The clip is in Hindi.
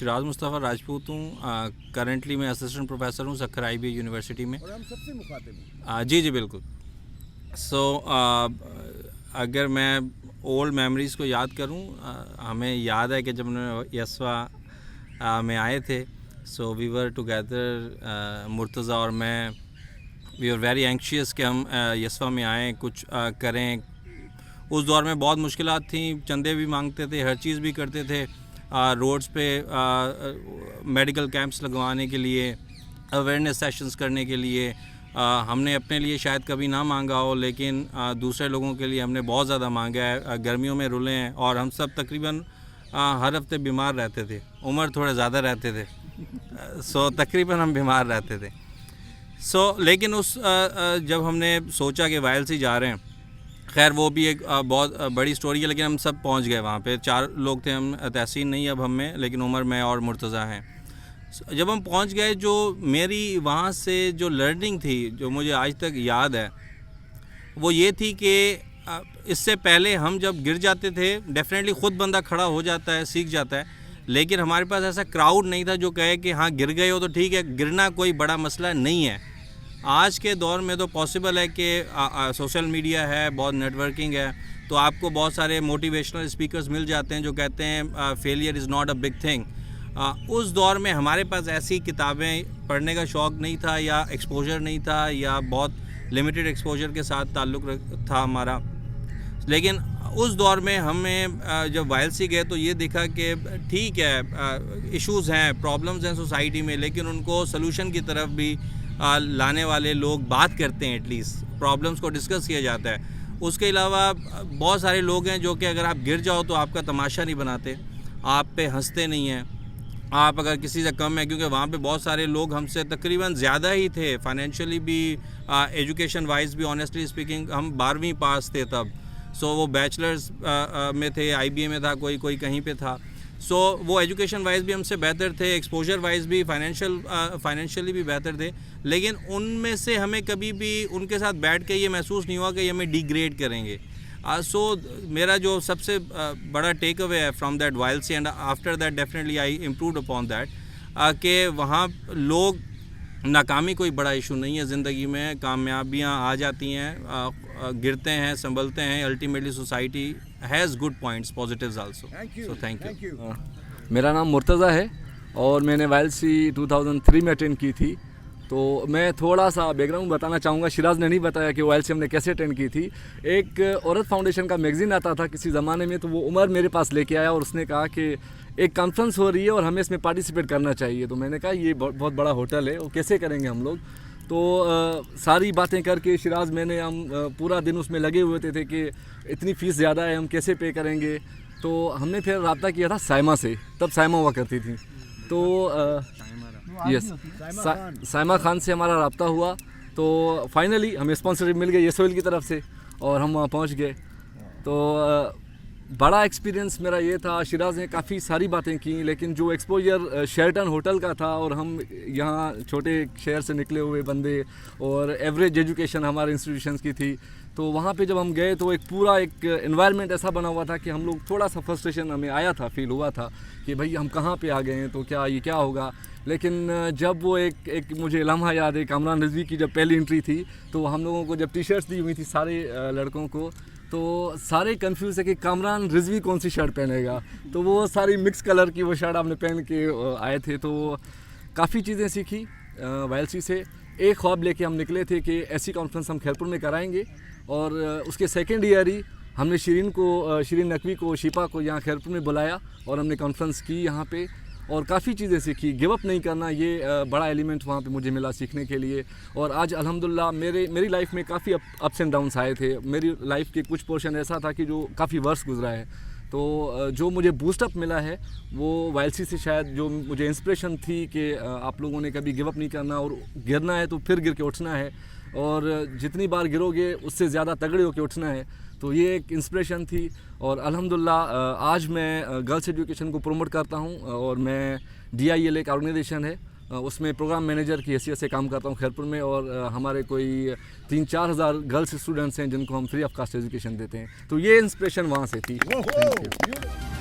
शिराज मुस्तफ़ा राजपूत हूँ। करंटली मैं असिस्टेंट प्रोफेसर हूँ सक्खर IBA यूनिवर्सिटी में। और हम सबसे मुखातिब हैं। जी जी बिल्कुल। अगर मैं ओल्ड मेमोरीज़ को याद करूँ, हमें याद है कि जब हमने यस्वा में आए थे, so we were together, Murtaza और मैं, वी आर वेरी एंक्शियस कि हम यस्वा में आएँ, कुछ करें। उस दौर में बहुत मुश्किलात थी, चंदे भी मांगते थे, हर चीज़ भी करते थे। रोड्स पे मेडिकल कैंप्स लगवाने के लिए, अवेयरनेस सेशंस करने के लिए। हमने अपने लिए शायद कभी ना मांगा हो, लेकिन दूसरे लोगों के लिए हमने बहुत ज़्यादा मांगा है। गर्मियों में रुले हैं और हम सब तकरीबन हर हफ्ते बीमार रहते थे। उम्र थोड़े ज़्यादा रहते थे, तकरीबन हम बीमार रहते थे। लेकिन जब हमने सोचा कि वाइल्सी जा रहे हैं, खैर वो भी एक बहुत बड़ी स्टोरी है, लेकिन हम सब पहुंच गए वहाँ पे। 4 लोग थे हम, तहसीन नहीं अब हम में, लेकिन उमर, मैं और मुर्तज़ा हैं। जब हम पहुंच गए, जो मेरी वहाँ से जो लर्निंग थी, जो मुझे आज तक याद है, वो ये थी कि इससे पहले हम जब गिर जाते थे, डेफिनेटली ख़ुद बंदा खड़ा हो जाता है, सीख जाता है, लेकिन हमारे पास ऐसा क्राउड नहीं था जो कहे कि हाँ गिर गए हो तो ठीक है, गिरना कोई बड़ा मसला नहीं है। आज के दौर में तो पॉसिबल है कि सोशल मीडिया है, बहुत नेटवर्किंग है, तो आपको बहुत सारे मोटिवेशनल स्पीकर्स मिल जाते हैं जो कहते हैं failure is not a big thing. उस दौर में हमारे पास ऐसी किताबें पढ़ने का शौक़ नहीं था, या एक्सपोजर नहीं था, या बहुत लिमिटेड एक्सपोजर के साथ ताल्लुक़ था हमारा। लेकिन उस दौर में हमें जब वाइल्सी गए तो ये देखा कि ठीक है, इश्यूज़ हैं, प्रॉब्लम्स हैं सोसाइटी में, लेकिन उनको सलूशन की तरफ भी लाने वाले लोग बात करते हैं, एटलीस्ट प्रॉब्लम्स को डिस्कस किया जाता है। उसके अलावा बहुत सारे लोग हैं जो कि अगर आप गिर जाओ तो आपका तमाशा नहीं बनाते, आप पे हंसते नहीं हैं। आप अगर किसी से कम है, क्योंकि वहाँ पे बहुत सारे लोग हमसे तकरीबन ज़्यादा ही थे, फाइनेंशियली भी, एजुकेशन वाइज भी। ऑनेस्टली स्पीकिंग हम 12वीं पास थे तब, वो बैचलर्स में थे, IBA में था, कोई कहीं पे था। वो एजुकेशन वाइज भी हमसे बेहतर थे, एक्सपोजर वाइज भी, फाइनेंशियली भी बेहतर थे, लेकिन उनमें से हमें कभी भी उनके साथ बैठ के ये महसूस नहीं हुआ कि ये हमें डिग्रेड करेंगे। मेरा जो सबसे बड़ा टेक अवे है फ्रॉम दैट वाइल्सी, and after that definitely I improved upon that, कि वहाँ लोग, नाकामी कोई बड़ा इशू नहीं है ज़िंदगी में, कामयाबियाँ आ जाती हैं, गिरते हैं, संभलते हैं। Ultimately society has good points, positives also. So thank you. मेरा नाम मुर्तज़ा है और मैंने वाइल्सी 2003 में अटेंड की थी। तो मैं थोड़ा सा बैकग्राउंड बताना चाहूँगा। शिराज ने नहीं बताया कि वाइल्सी हमने कैसे अटेंड की थी। एक औरत फाउंडेशन का मैगज़ीन आता था किसी ज़माने में, तो वो उमर मेरे पास लेके आया और उसने कहा कि एक कॉन्फ्रेंस हो रही है और हमें इसमें पार्टिसिपेट करना चाहिए। तो मैंने कहा ये बहुत बड़ा होटल है, वो कैसे करेंगे हम लोग। तो सारी बातें करके शिराज हम पूरा दिन उसमें लगे हुए थे कि इतनी फ़ीस ज़्यादा है, हम कैसे पे करेंगे। तो हमने फिर रब्ता किया था साइमा से, तब साइमा हुआ करती थी। तो यस, साइमा खान से हमारा रब्ता हुआ। तो फाइनली हमें स्पॉन्सरशिप मिल गई एसओएल की तरफ से और हम वहाँ पहुँच गए। तो बड़ा एक्सपीरियंस मेरा ये था। शिराज ने काफ़ी सारी बातें की, लेकिन जो एक्सपोजर शेरटन होटल का था, और हम यहाँ छोटे शहर से निकले हुए बंदे, और एवरेज एजुकेशन हमारे इंस्टीट्यूशंस की थी, तो वहाँ पे जब हम गए तो एक पूरा एक एनवायरनमेंट ऐसा बना हुआ था कि हम लोग, थोड़ा सा फ्रस्ट्रेशन हमें आया था, फील हुआ था कि भाई हम कहाँ पे आ गए हैं, तो ये क्या होगा। लेकिन जब वो एक मुझे लम्हा याद है, कामरान रिजवी की जब पहली एंट्री थी, तो हम लोगों को जब टी-शर्ट्स दी हुई थी सारे लड़कों को, तो सारे कंफ्यूज है कि कामरान रिजवी कौन सी शर्ट पहनेगा। तो वो सारी मिक्स कलर की वो शर्ट हमने पहन के आए थे। तो काफ़ी चीज़ें सीखी वाइल्सी से। एक ख्वाब लेके हम निकले थे कि ऐसी कॉन्फ्रेंस हम खैरपुर में कराएंगे, और उसके सेकेंड ईयर ही हमने शिरीन नकवी को, शिपा को यहाँ खैरपुर में बुलाया और हमने कॉन्फ्रेंस की यहाँ पे, और काफ़ी चीज़ें सीखी। गिव अप नहीं करना, ये बड़ा एलिमेंट वहाँ पे मुझे मिला सीखने के लिए। और आज अल्हम्दुलिल्लाह मेरी लाइफ में काफ़ी अप्स एंड डाउन्स आए थे। मेरी लाइफ के कुछ पोर्शन ऐसा था कि जो काफ़ी वर्ष गुजरा है। तो जो मुझे बूस्टअप मिला है वो वाइल्सी से, शायद जो मुझे इंस्पिरेशन थी कि आप लोगों ने कभी गिव अप नहीं करना, और गिरना है तो फिर गिर के उठना है, और जितनी बार गिरोगे उससे ज़्यादा तगड़े होकर उठना है। तो ये एक इंस्पिरेशन थी। और अल्हम्दुलिल्लाह आज मैं गर्ल्स एजुकेशन को प्रमोट करता हूँ, और मैं DIL एक ऑर्गेनाइजेशन है, उसमें प्रोग्राम मैनेजर की हैसियत से काम करता हूँ खैरपुर में। और हमारे कोई 3-4 हज़ार गर्ल्स स्टूडेंट्स हैं जिनको हम फ्री ऑफ कास्ट एजुकेशन देते हैं। तो ये इंस्पिरेशन वहाँ से थी। Thank you.